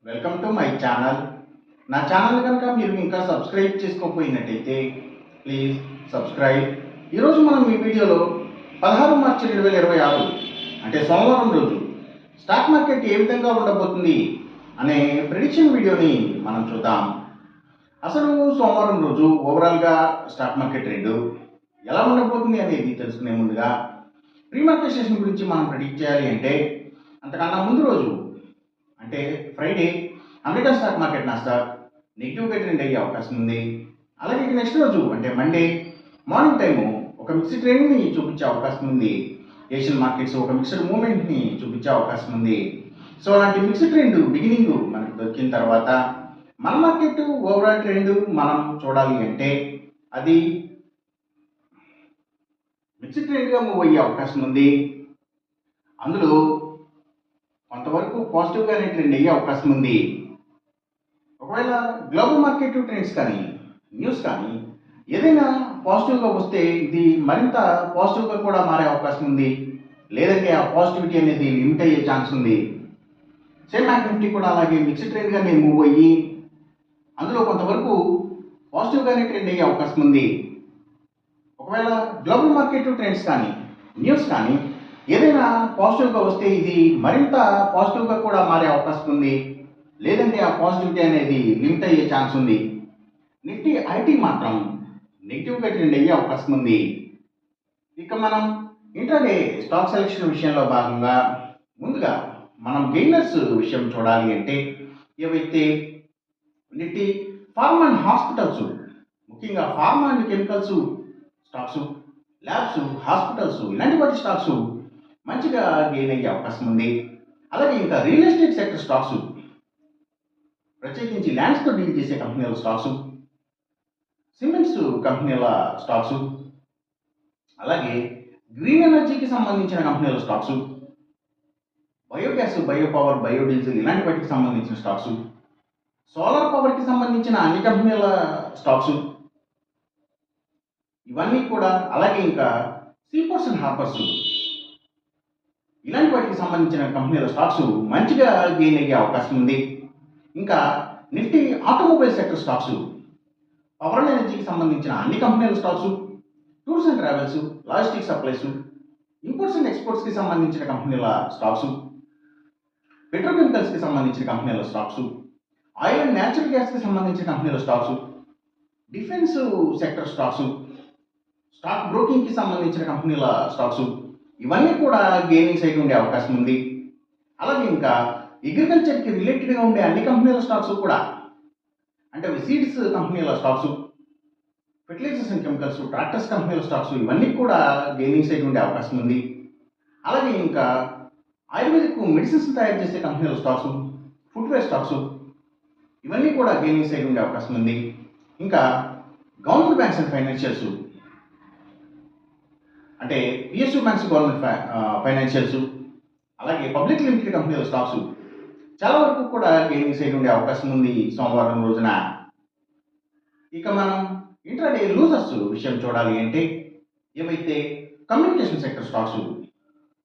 Welcome to my channel. నా channel కనుక మీరు ఇంకా సబ్స్క్రైబ్ చేసుకోకపోయినట్టయితే ప్లీజ్ సబ్స్క్రైబ్. ఈరోజు మనం ఈ వీడియోలో 16 మార్చి 2026 అంటే సోమవారం రోజు స్టాక్ మార్కెట్ ఏ విధంగా ఉండబోతుంది అనే ప్రిడిక్షన్ వీడియోని మనం చూద్దాం. అసలు సోమవారం రోజు ఓవరాల్గా స్టాక్ మార్కెట్ ట్రెండ్ ఎలా ఉండబోతుంది అనేది తెలుసుకునే ముందుగా ప్రీ మార్కెట్ సెషన్ గురించి మనం ప్రిడిక్ట్ చేయాలి అంటే అంతకన్నా ముందు రోజు అంటే Friday American stock market Nasdaq నెగిటివ్గా ట్రెండ్ అయ్యే అవకాశం ఉంది. అలాగే నెక్స్ట్ రోజు అంటే మండే మార్నింగ్ టైము ఒక మిక్స్డ్ ట్రెండ్ని చూపించే అవకాశం ఉంది. ఏషియన్ మార్కెట్స్ ఒక మిక్స్డ్ మూమెంట్ని చూపించే అవకాశం ఉంది. సో అలాంటి మిక్స్డ్ ట్రెండ్ బిగినింగ్ మనకు దొరికిన తర్వాత మన మార్కెట్ ఓవరాల్ ట్రెండ్ మనం చూడాలి అంటే అది మిక్స్డ్ ట్రెండ్గా మూవ్ అయ్యే అవకాశం ఉంది. అందులో కొంతవరకు పాజిటివ్గానే ట్రెండ్ అయ్యే అవకాశం ఉంది. ఒకవేళ గ్లోబల్ మార్కెట్ ట్రెండ్స్ కానీ న్యూస్ కానీ ఏదైనా పాజిటివ్గా వస్తే ఇది మరింత పాజిటివ్గా కూడా మారే అవకాశం ఉంది. లేదంటే ఆ పాజిటివిటీ అనేది లిమిట్ అయ్యే ఛాన్స్ ఉంది. సేమ్ బ్యాంక్ నిఫ్టీ కూడా అలాగే మిక్స్డ్ ట్రెండ్గానే మూవ్ అయ్యి అందులో కొంతవరకు పాజిటివ్గానే ట్రెండ్ అయ్యే అవకాశం ఉంది. ఒకవేళ గ్లోబల్ మార్కెట్ ట్రెండ్స్ కానీ న్యూస్ కానీ ఏదైనా పాజిటివ్గా వస్తే ఇది మరింత పాజిటివ్గా కూడా మారే అవకాశం ఉంది. లేదంటే ఆ పాజిటివిటీ అనేది లిమిట్ అయ్యే ఛాన్స్ ఉంది. నిఫ్టీ ఐటీ మాత్రం నెగిటివ్గా ట్రెండ్ అయ్యే అవకాశం ఉంది. ఇక మనం ఇంట్రాడే స్టాక్ సెలెక్షన్ విషయంలో భాగంగా ముందుగా మనం గెయినర్స్ విషయం చూడాలి అంటే ఏవైతే నిఫ్టీ ఫార్మా అండ్ హాస్పిటల్స్, ముఖ్యంగా pharma and chemicals stocks, labs, hospitals ఇలాంటి వాటి స్టాక్స్ మంచిగా గెయిన్ అయ్యే అవకాశం ఉంది. అలాగే ఇంకా రియల్ ఎస్టేట్ సెక్టర్ స్టాక్స్, ప్రత్యేకించి ల్యాండ్స్తో డీల్ చేసే కంపెనీల స్టాక్స్, సిమెంట్స్ కంపెనీల స్టాక్స్, అలాగే గ్రీన్ ఎనర్జీకి సంబంధించిన కంపెనీల స్టాక్స్, బయోగ్యాస్, బయోపవర్, బయోడీజిల్ ఇలాంటి వాటికి సంబంధించిన స్టాక్స్, సోలార్ పవర్కి సంబంధించిన అన్ని కంపెనీల స్టాక్స్ ఇవన్నీ కూడా, అలాగే ఇంకా సీపోర్ట్స్ అండ్ హార్బర్స్ ఇలాంటి వాటికి సంబంధించిన కంపెనీల స్టాక్స్ మంచిగా గెయిన్ అయ్యే అవకాశం ఉంది. ఇంకా Nifty automobile sector stocks, power and ఎనర్జీకి సంబంధించిన అన్ని కంపెనీల stocks, tours and travels, logistic supplies, imports and ఎక్స్పోర్ట్స్కి సంబంధించిన కంపెనీల స్టాక్స్, పెట్రోకెమికల్స్కి సంబంధించిన కంపెనీల స్టాక్స్, ఆయిల్ అండ్ న్యాచురల్ గ్యాస్కి సంబంధించిన కంపెనీల stocks, defence sector stocks, stock బ్రోకింగ్కి సంబంధించిన కంపెనీల స్టాక్స్ ఇవన్నీ కూడా గెయినింగ్ సైడ్ ఉండే అవకాశం ఉంది. అలాగే ఇంకా అగ్రికల్చర్కి రిలేటెడ్గా ఉండే అన్ని కంపెనీల స్టాక్స్ కూడా, అంటే సీడ్స్ కంపెనీల stocks, fertilisers and chemicals, tractors కంపెనీల స్టాక్స్ ఇవన్నీ కూడా గెయినింగ్ సైడ్ ఉండే అవకాశం ఉంది. అలాగే ఇంకా ఆయుర్వేదిక్ మెడిసిన్స్ తయారు చేసే కంపెనీల స్టాక్స్, ఫుట్వేర్ స్టాక్స్ ఇవన్నీ కూడా గెయినింగ్ సైడ్ ఉండే అవకాశం ఉంది. ఇంకా గవర్నమెంట్ బ్యాంక్స్ అండ్ ఫైనాన్షియల్స్, అంటే పిఎస్యూ బ్యాంక్స్, గవర్నమెంట్ ఫైనాన్షియల్స్, అలాగే పబ్లిక్ లిమిటెడ్ కంపెనీల స్టాక్స్ చాలా వరకు కూడా గెయినింగ్ సైడ్ ఉండే అవకాశం ఉంది సోమవారం రోజున. ఇక మనం ఇంట్రాడే లూజర్స్ విషయం చూడాలి అంటే ఏవైతే కమ్యూనికేషన్ సెక్టర్ స్టాక్స్,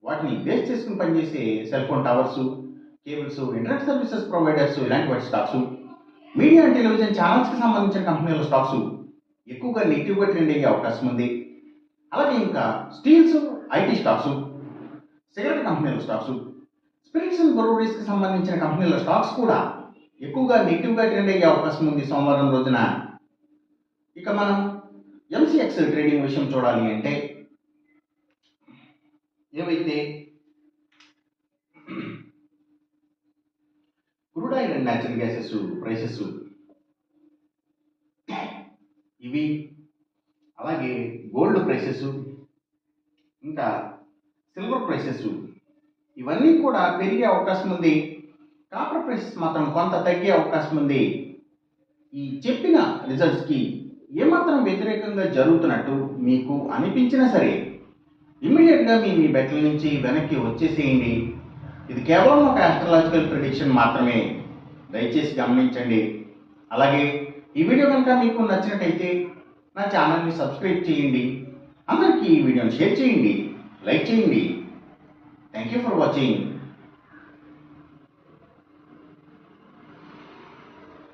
వాటిని బేస్ చేసుకుని పనిచేసే cell phone towers, cables, internet services providers ఇలాంటి వాటి స్టాక్స్, మీడియా అండ్ టెలివిజన్ ఛానల్స్కి సంబంధించిన కంపెనీల స్టాక్స్ ఎక్కువగా నెగిటివ్గా ట్రెండ్ అయ్యే అవకాశం ఉంది. అలాగే ఇంకా స్టీల్స్, ఐటీ స్టాక్స్, సిగరెట్ కంపెనీల స్టాక్స్, స్పిరిట్స్ అండ్ బ్రూవరీస్కి సంబంధించిన కంపెనీల స్టాక్స్ కూడా ఎక్కువగా నెగిటివ్గా ట్రెండ్ అయ్యే అవకాశం ఉంది సోమవారం రోజున. ఇక మనం ఎంసీఎక్స్ ట్రేడింగ్ విషయం చూడాలి అంటే ఏవైతే crude oil and natural gases prices ఇవి, అలాగే గోల్డ్ ప్రైసెస్, ఇంకా సిల్వర్ ప్రైసెస్ ఇవన్నీ కూడా పెరిగే అవకాశం ఉంది. కాపర్ ప్రైసెస్ మాత్రం కొంత తగ్గే అవకాశం ఉంది. ఈ చెప్పిన రిజల్ట్స్కి ఏమాత్రం వ్యతిరేకంగా జరుగుతున్నట్టు మీకు అనిపించినా సరే ఇమ్మీడియట్గా మీ బెట్ల నుంచి వెనక్కి వచ్చేసేయండి. ఇది కేవలం ఒక ఆస్ట్రాలజికల్ ప్రిడిక్షన్ మాత్రమే, దయచేసి గమనించండి. అలాగే ఈ వీడియో కనుక మీకు నచ్చినట్టయితే నా ఛానల్ని సబ్స్క్రైబ్ చేయండి. అందరికీ ఈ వీడియోని షేర్ చేయండి, లైక్ చేయండి. Thank you for watching.